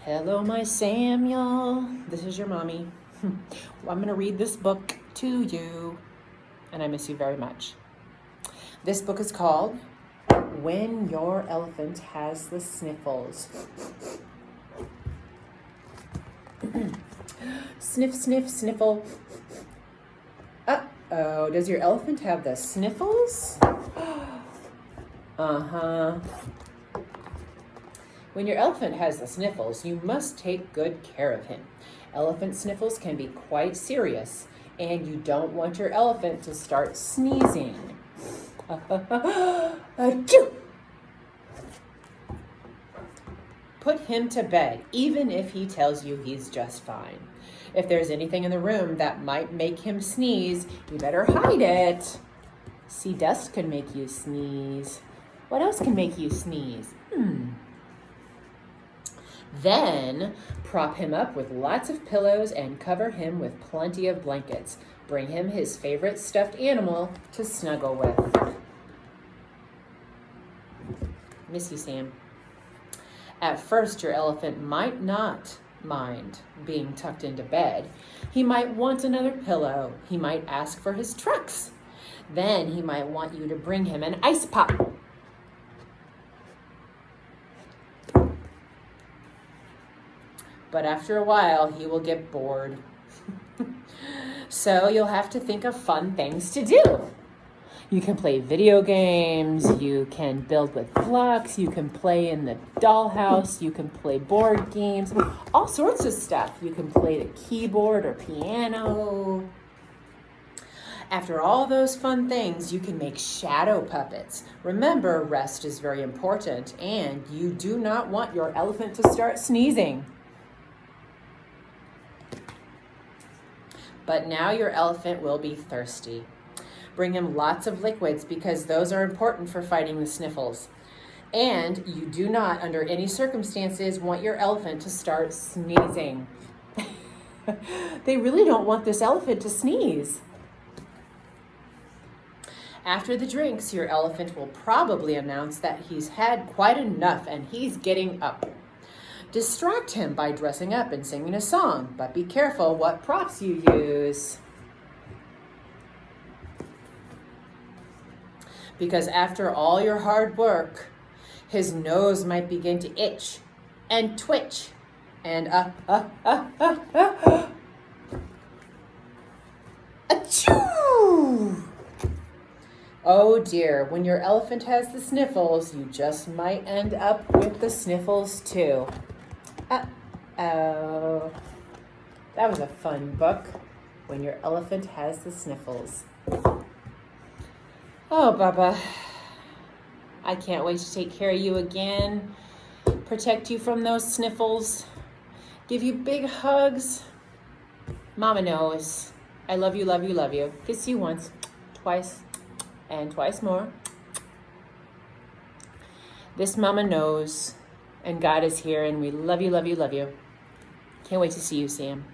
Hello, my Samuel. This is your mommy. I'm going to read this book to you, and I miss you very much. This book is called When Your Elephant Has the Sniffles. Sniff, sniff, sniffle. Uh-oh, does your elephant have the sniffles? Uh-huh. When your elephant has the sniffles, you must take good care of him. Elephant sniffles can be quite serious, and you don't want your elephant to start sneezing. Achoo! Put him to bed, even if he tells you he's just fine. If there's anything in the room that might make him sneeze, you better hide it. See, dust can make you sneeze. What else can make you sneeze? Then, prop him up with lots of pillows and cover him with plenty of blankets. Bring him his favorite stuffed animal to snuggle with. Miss you, Sam. At first, your elephant might not mind being tucked into bed. He might want another pillow. He might ask for his trucks. Then he might want you to bring him an ice pop. But after a while, he will get bored. So you'll have to think of fun things to do. You can play video games, you can build with blocks, you can play in the dollhouse, you can play board games, all sorts of stuff. You can play the keyboard or piano. After all those fun things, you can make shadow puppets. Remember, rest is very important, and you do not want your elephant to start sneezing. But now your elephant will be thirsty. Bring him lots of liquids because those are important for fighting the sniffles. And you do not, under any circumstances, want your elephant to start sneezing. They really don't want this elephant to sneeze. After the drinks, your elephant will probably announce that he's had quite enough and he's getting up. Distract him by dressing up and singing a song, but be careful what props you use. Because after all your hard work, his nose might begin to itch and twitch and achoo! Oh dear, when your elephant has the sniffles, you just might end up with the sniffles too. Uh-oh. That was a fun book, When Your Elephant Has the Sniffles. Oh, Bubba, I can't wait to take care of you again, protect you from those sniffles, give you big hugs. Mama knows. I love you, love you, love you. Kiss you once, twice, and twice more. This mama knows, and God is here, and we love you, love you, love you. Can't wait to see you, Sam.